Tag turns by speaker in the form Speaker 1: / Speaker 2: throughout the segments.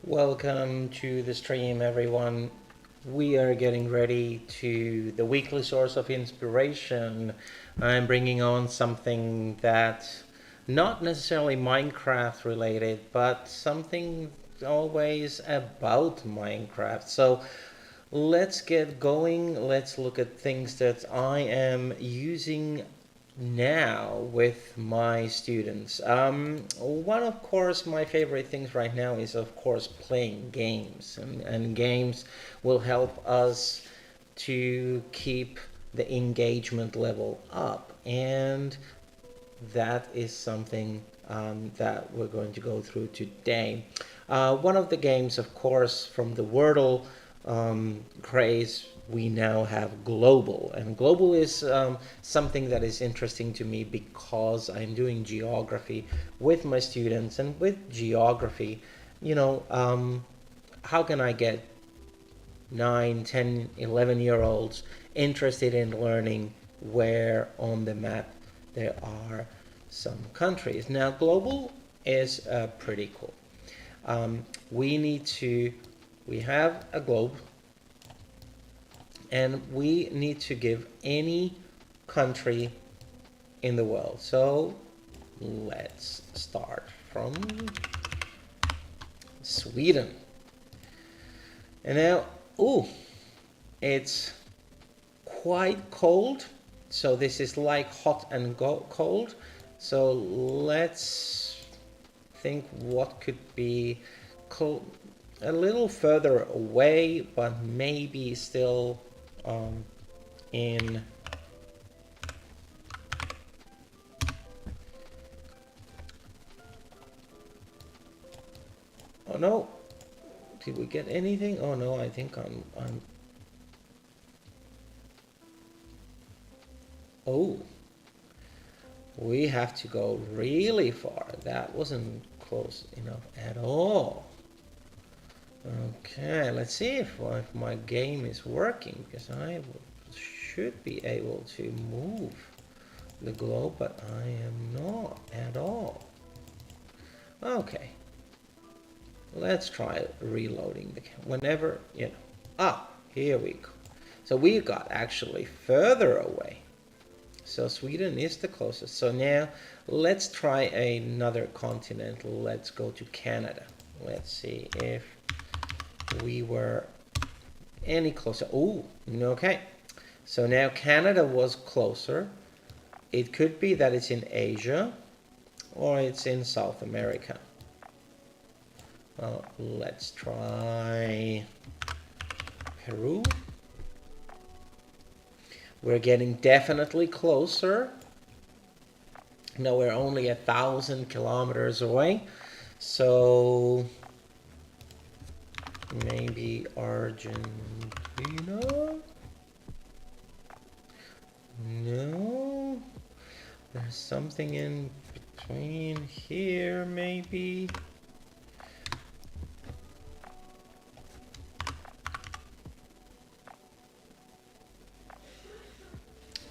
Speaker 1: Welcome to the stream, everyone. We are getting ready to the weekly source of inspiration. I'm bringing on something that not necessarily Minecraft related, but something always about Minecraft. So let's get going. Let's look at things that I am using now with my students. One of course my favorite things right now is of course playing games, and games will help us to keep the engagement level up, and that is something that we're going to go through today. One of the games, of course, from the Wordle craze, we now have global, and global is something that is interesting to me because I'm doing geography with my students, and with geography, how can I get 9, 10, 11-year olds interested in learning where on the map there are some countries? Now, global is pretty cool. We have a globe, and we need to give any country in the world. So let's start from Sweden. And now, it's quite cold. So this is like hot and cold. So let's think what could be cold, a little further away, but maybe still in oh no, did we get anything? Oh no, I think I'm oh, we have to go really far. That wasn't close enough at all. Okay, let's see if my game is working, because I should be able to move the globe, but I am not at all. Okay, let's try reloading the whenever, here we go. So we got actually further away. So Sweden is the closest. So now let's try another continent. Let's go to Canada. Let's see if we were any closer. Oh, okay. So now Canada was closer. It could be that it's in Asia or it's in South America. Well, let's try Peru. We're getting definitely closer. Now we're only 1,000 kilometers away. So maybe Argentina? No. There's something in between here, maybe.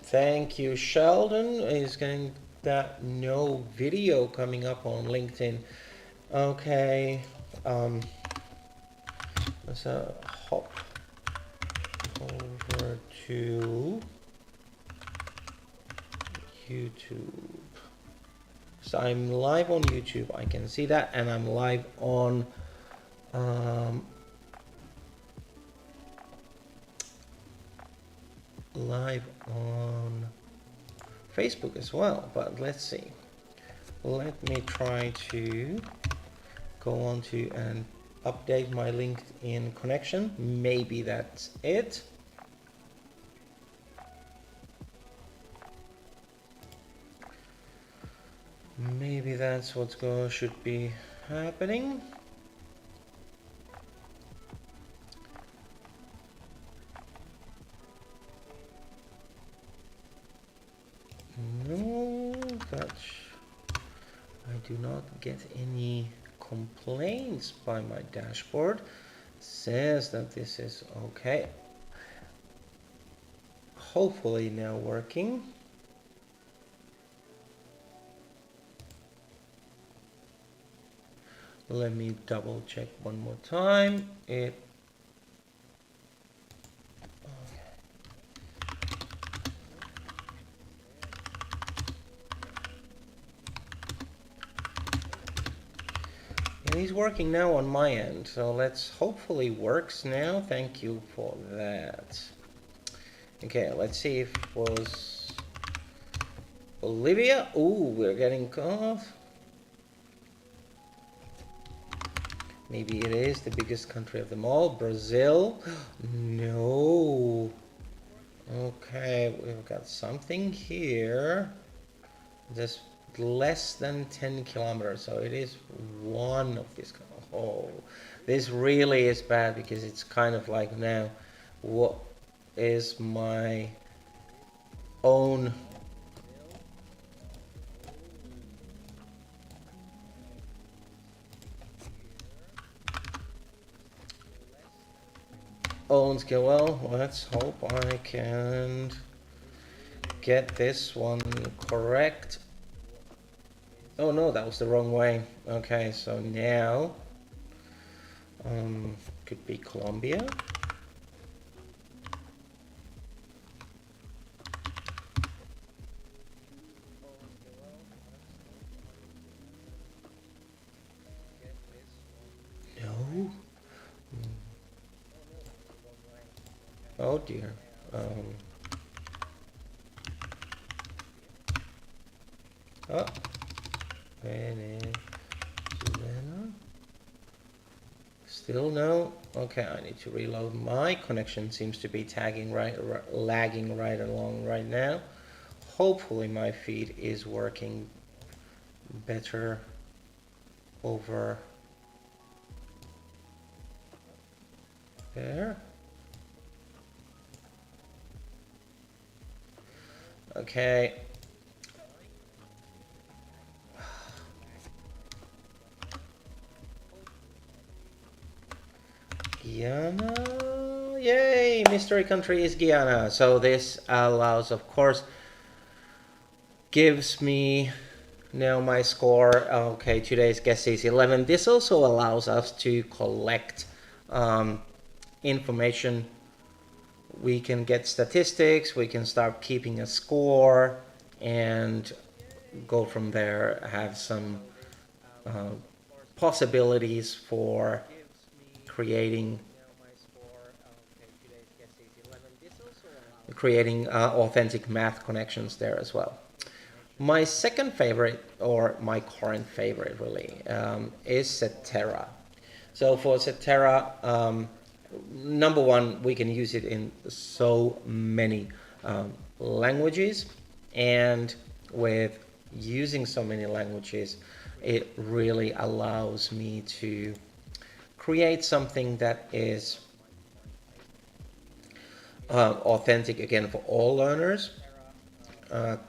Speaker 1: Thank you, Sheldon. Is getting that no video coming up on LinkedIn. Okay. Let's hop over to YouTube. So I'm live on YouTube. I can see that, and I'm live on Facebook as well. But let's see. Let me try to go on to and update my LinkedIn connection. Maybe that's it. Maybe that's what should be happening. No, I do not get any complaints by my dashboard. Says that this is okay. Hopefully now working. Let me double check one more time. It is working now on my end, so let's hopefully works now. Thank you for that. Okay, let's see if it was Bolivia. Ooh, we're getting off. Maybe it is the biggest country of them all. Brazil. No. Okay, we've got something here. Just less than 10 kilometers, so it is one of these. Oh, this really is bad because it's kind of like now, what is my own skill? Well, let's hope I can get this one correct. Oh no, that was the wrong way. Okay, so now could be Colombia. No. Oh dear. Oh, Venezuela. Still no. Okay, I need to reload. My connection seems to be lagging right along right now. Hopefully my feed is working better over there. Okay. Guyana. Yay! Mystery country is Guyana. So this allows, of course, gives me now my score. Okay, today's guess is 11. This also allows us to collect information. We can get statistics, we can start keeping a score, and go from there, have some possibilities for creating authentic math connections there as well. My second favorite, or my current favorite really, is Cetera. So for Cetera, number one, we can use it in so many languages, and with using so many languages, it really allows me to create something that is authentic again for all learners.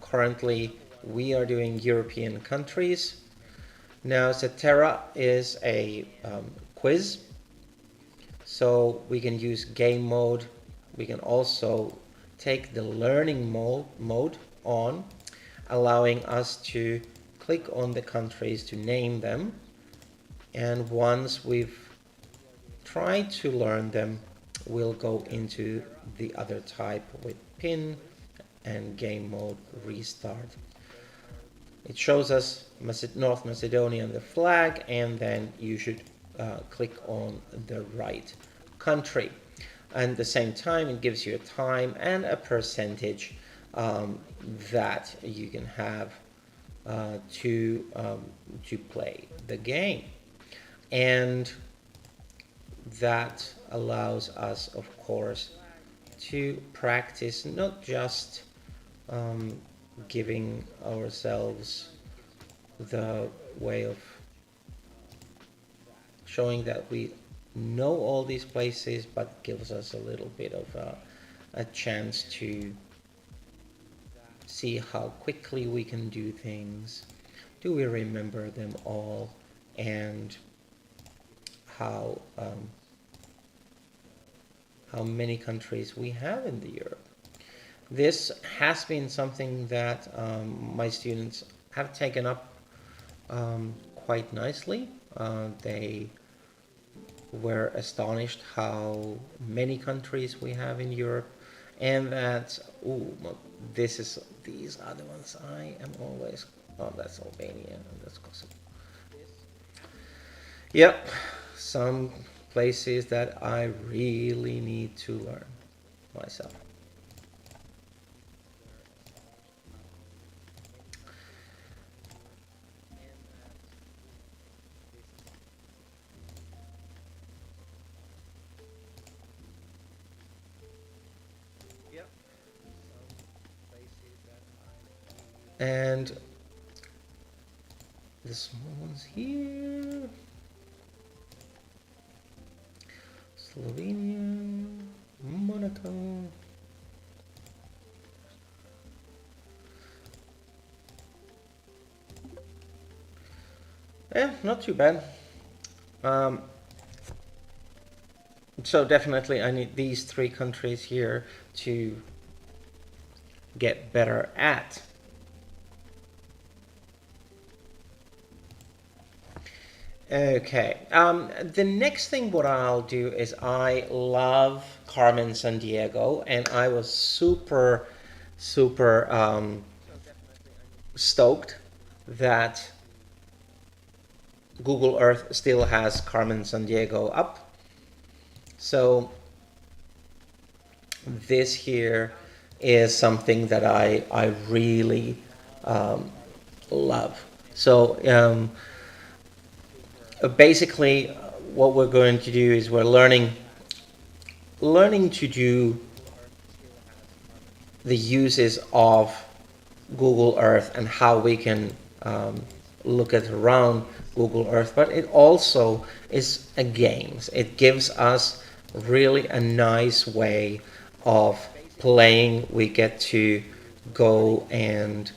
Speaker 1: Currently, we are doing European countries. Now, Cetera is a quiz, so we can use game mode. We can also take the learning mode on, allowing us to click on the countries to name them. And once we've tried to learn them, we'll go into the other type with pin and game mode restart. It shows us North Macedonia and the flag, and then you should click on the right country. And at the same time, it gives you a time and a percentage that you can have to play the game. And that allows us, of course, to practice not just giving ourselves the way of showing that we know all these places, but gives us a little bit of a chance to see how quickly we can do things. Do we remember them all? And how many countries we have in the Europe. This has been something that my students have taken up quite nicely, They were astonished how many countries we have in Europe, and that these are the ones I am always. Oh, that's Albania, and that's Kosovo. Yep, some places that I really need to learn myself. And the small ones here. Slovenia, Monaco. Yeah, not too bad. Um, so definitely I need these three countries here to get better at. Okay. The next thing what I'll do is I love Carmen San Diego, and I was super stoked that Google Earth still has Carmen San Diego up. So this here is something that I really love. So basically, what we're going to do is we're learning to do the uses of Google Earth and how we can look at around Google Earth, but it also is a game. It gives us really a nice way of playing. We get to go and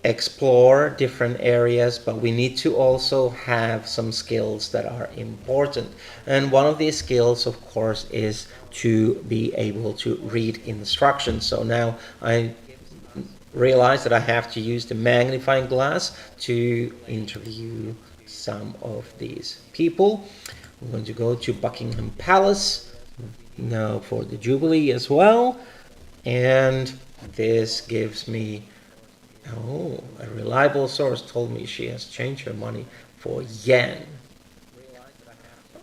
Speaker 1: explore different areas, but we need to also have some skills that are important. And one of these skills, of course, is to be able to read instructions. So now I realize that I have to use the magnifying glass to interview some of these people. I'm going to go to Buckingham Palace now for the Jubilee as well. And this gives me, oh, a reliable source told me she has changed her money for yen.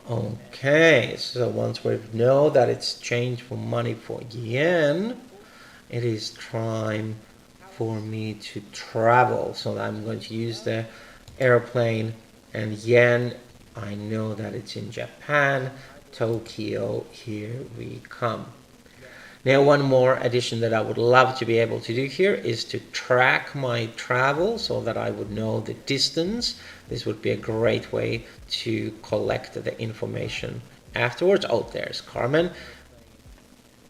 Speaker 1: Okay, so once we know that it's changed from money for yen, it is time for me to travel. So I'm going to use the airplane, and yen, I know that it's in Japan, Tokyo, here we come. Now, one more addition that I would love to be able to do here is to track my travel so that I would know the distance. This would be a great way to collect the information afterwards. Oh, there's Carmen.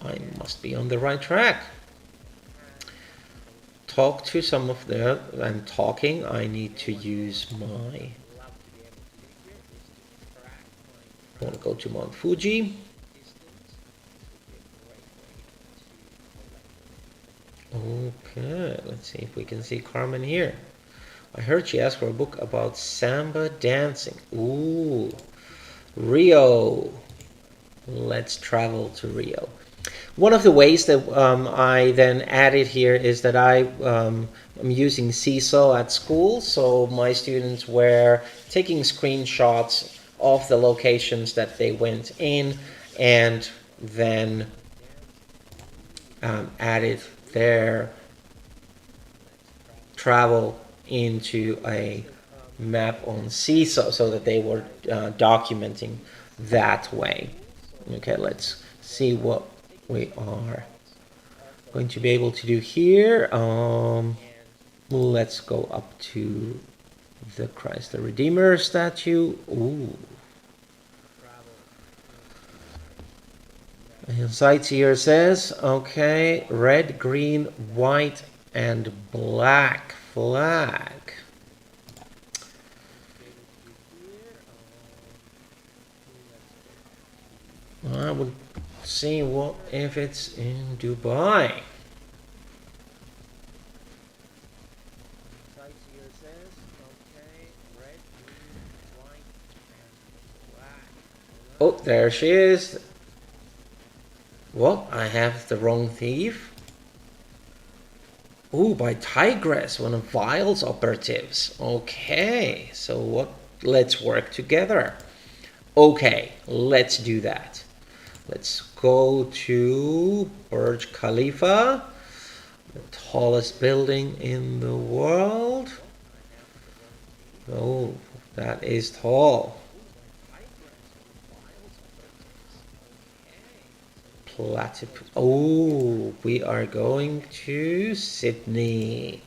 Speaker 1: I must be on the right track. Talk to some of the, I'm talking, I need to use my, I want to go to Mount Fuji. Okay, let's see if we can see Carmen here. I heard she asked for a book about samba dancing. Ooh, Rio. Let's travel to Rio. One of the ways that I then added here is that I'm using CISO at school, so my students were taking screenshots of the locations that they went in, and then added their travel into a map on CISO so that they were documenting that way. Okay, let's see what we are going to be able to do here. Let's go up to the Christ the Redeemer statue. Ooh. And Sightseer says, okay, red, green, white, and black flag. I would see what if it's in Dubai. Oh, there she is. What? I have the wrong thief? Oh, by Tigress, one of Vile's operatives. Okay, so what? Let's work together. Okay, let's do that. Let's go to Burj Khalifa, the tallest building in the world. Oh, that is tall. Platypus. Oh, we are going to Sydney.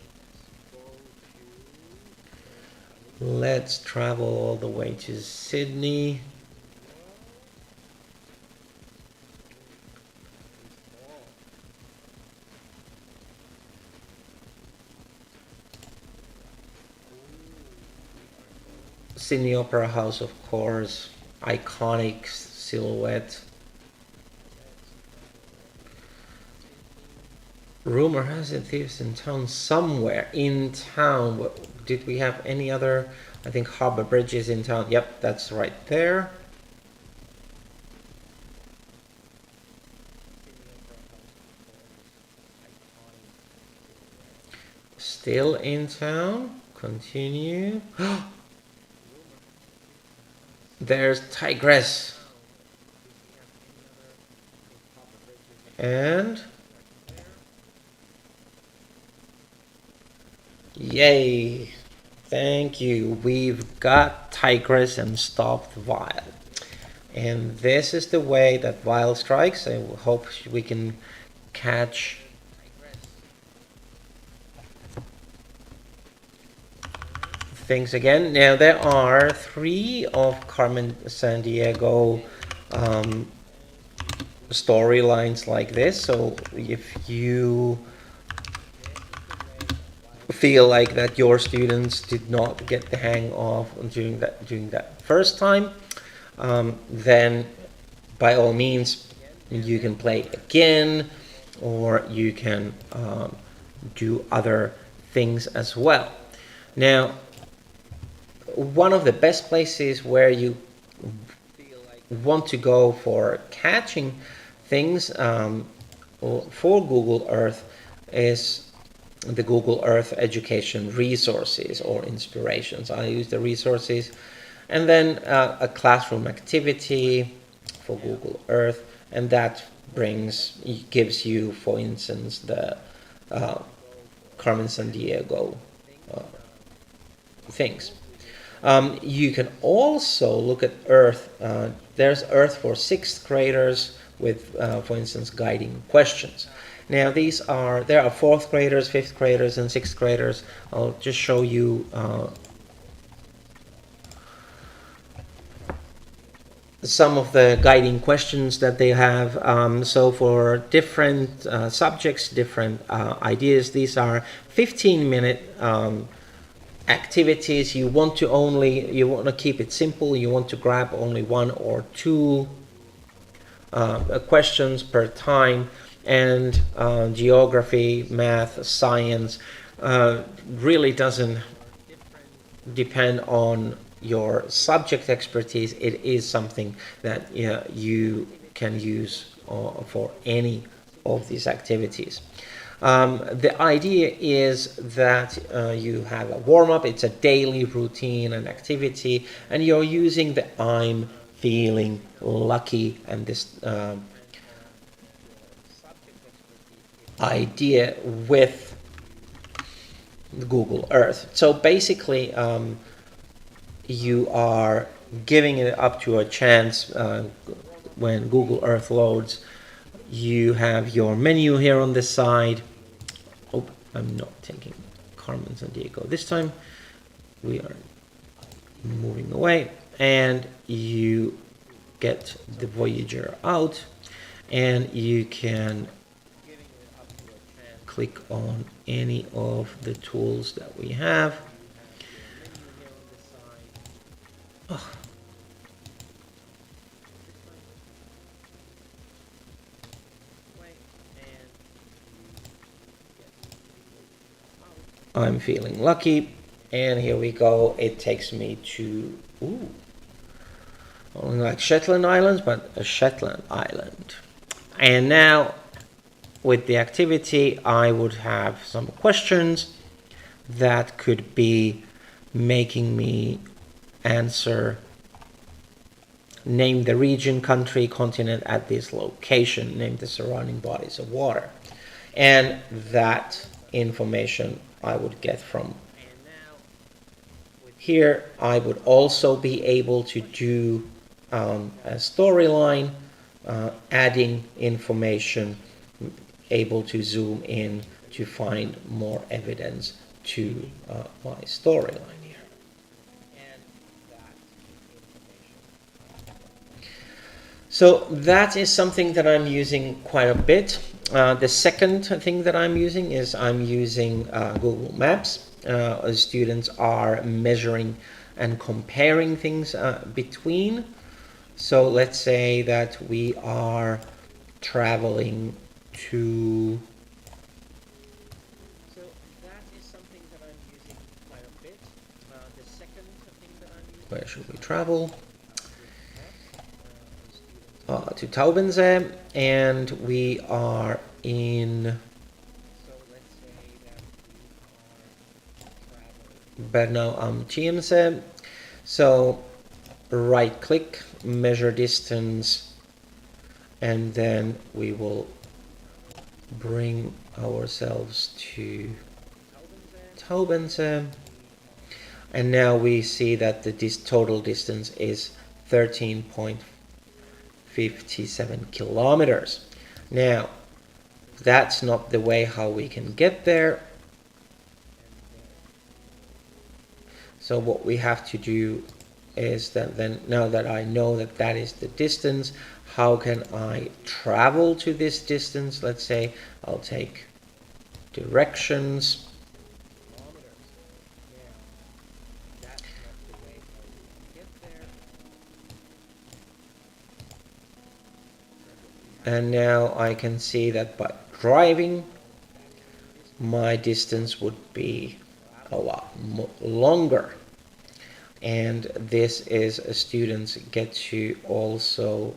Speaker 1: Let's travel all the way to Sydney. Sydney Opera House, of course. Iconic silhouette. Rumor has it thieves in town somewhere. In town. Did we have any other? I think Harbour Bridge is in town. Yep, that's right there. Still in town. Continue. There's Tigress. And yay. Thank you. We've got Tigress and stopped Vile. And this is the way that Vile strikes. I hope we can catch things again. Now there are 3 of Carmen Sandiego storylines like this. So if you feel like that your students did not get the hang of during that first time, then by all means you can play again, or you can do other things as well. Now, one of the best places where you want to go for catching things for Google Earth is the Google Earth education resources or inspirations. I use the resources, and then a classroom activity for Google Earth, and that gives you, for instance, the Carmen Sandiego things. You can also look at Earth. There's Earth for 6th graders with, for instance, guiding questions. Now there are 4th graders, 5th graders, and 6th graders. I'll just show you some of the guiding questions that they have. So for different subjects, different ideas, these are 15-minute activities. You want to keep it simple. You want to grab only 1 or 2 questions per time. And geography, math, science really doesn't depend on your subject expertise. It is something that you can use for any of these activities. The idea is that you have a warm-up. It's a daily routine and activity, and you're using the I'm feeling lucky and this idea with Google Earth. So basically you are giving it up to a chance. When Google Earth loads, you have your menu here on this side. Oh, I'm not taking Carmen Sandiego this time. We are moving away, and you get the Voyager out, and you can click on any of the tools that we have. Oh. I'm feeling lucky, and here we go. It takes me to like Shetland Islands, but a Shetland Island. And now with the activity, I would have some questions that could be making me answer: name the region, country, continent at this location, name the surrounding bodies of water. And that information I would get from here. I would also be able to do a storyline, adding information, able to zoom in to find more evidence to my storyline here. So that is something that I'm using quite a bit. The second thing that I'm using is I'm using Google Maps. Students are measuring and comparing things between. So let's say that we are traveling to... So that is something that I'm using quite a bit. The second thing that I'm using... Where should we travel? To Taubense, and we are in Bernau am Chiemsee. So right click, measure distance, and then we will bring ourselves to Taubense. And now we see that the total distance is 13.57 kilometers. Now, that's not the way how we can get there. So what we have to do is that then, now that I know that that is the distance, how can I travel to this distance? Let's say I'll take directions. And now I can see that by driving, my distance would be a lot longer. And this is students get to also,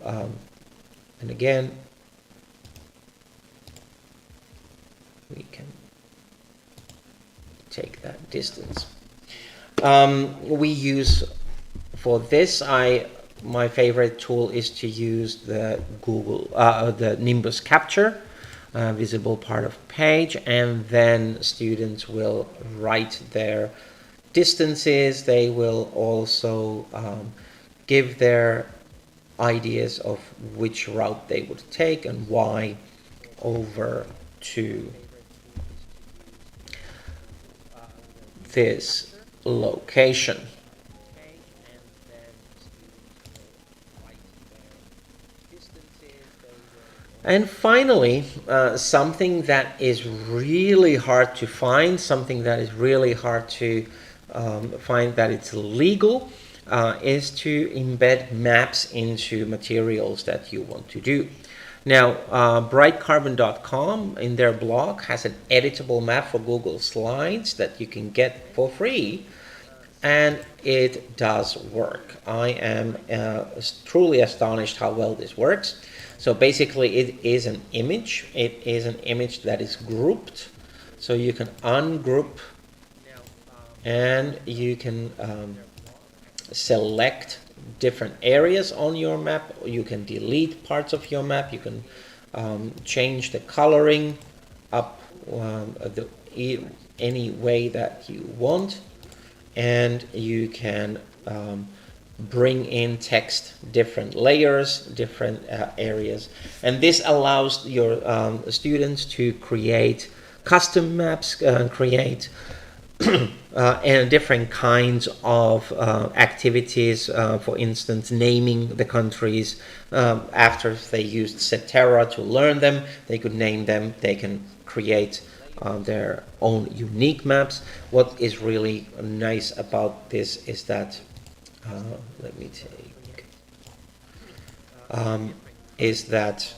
Speaker 1: and again, we can take that distance. We use, for this, my favorite tool is to use the the Nimbus Capture, visible part of page, and then students will write their distances. They will also give their ideas of which route they would take and why over to this location. And finally, something that is really hard to find, something that is really hard to find that it's legal, is to embed maps into materials that you want to do. Now, brightcarbon.com in their blog has an editable map for Google Slides that you can get for free, and it does work. I am truly astonished how well this works. So basically it is an image. It is an image that is grouped. So you can ungroup and you can select different areas on your map. You can delete parts of your map. You can change the coloring up any way that you want. And you can bring in text, different layers, different areas. And this allows your students to create custom maps, create and different kinds of activities. For instance, naming the countries. After they used Cetera to learn them, they could name them. They can create their own unique maps. What is really nice about this is that let me take is that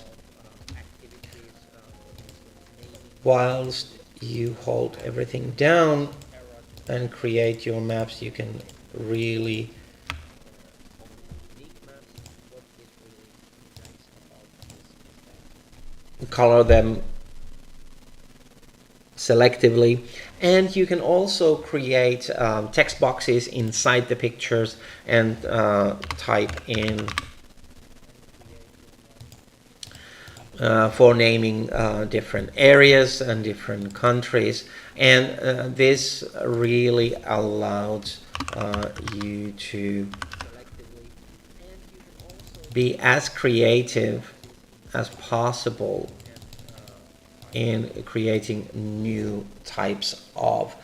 Speaker 1: whilst you hold everything down and create your maps, you can really color them selectively, and you can also create text boxes inside the pictures and type in for naming different areas and different countries, and this really allowed you to be as creative as possible in creating new types of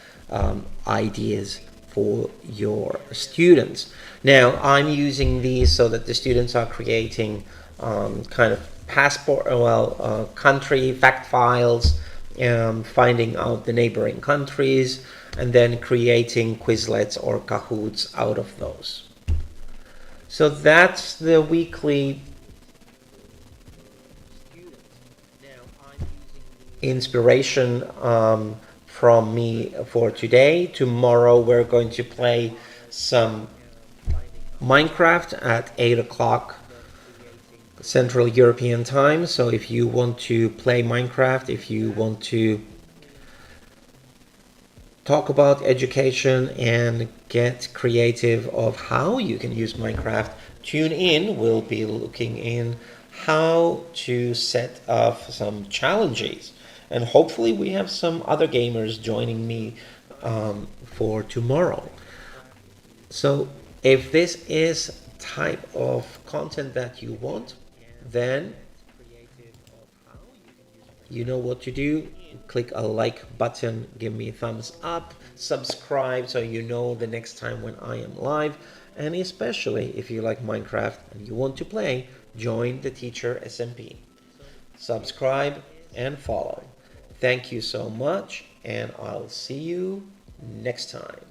Speaker 1: ideas for your students. Now, I'm using these so that the students are creating kind of passport, country fact files, finding out the neighboring countries, and then creating Quizlets or Kahoots out of those. So that's the weekly inspiration from me for today. Tomorrow we're going to play some Minecraft at 8 o'clock Central European time. So if you want to play Minecraft, if you want to talk about education and get creative of how you can use Minecraft, tune in. We'll be looking in how to set up some challenges, and hopefully we have some other gamers joining me for tomorrow. So if this is type of content that you want, then you know what to do. Click a like button, give me a thumbs up, subscribe so you know the next time when I am live, and especially if you like Minecraft and you want to play, join the Teacher SMP. Subscribe and follow. Thank you so much, and I'll see you next time.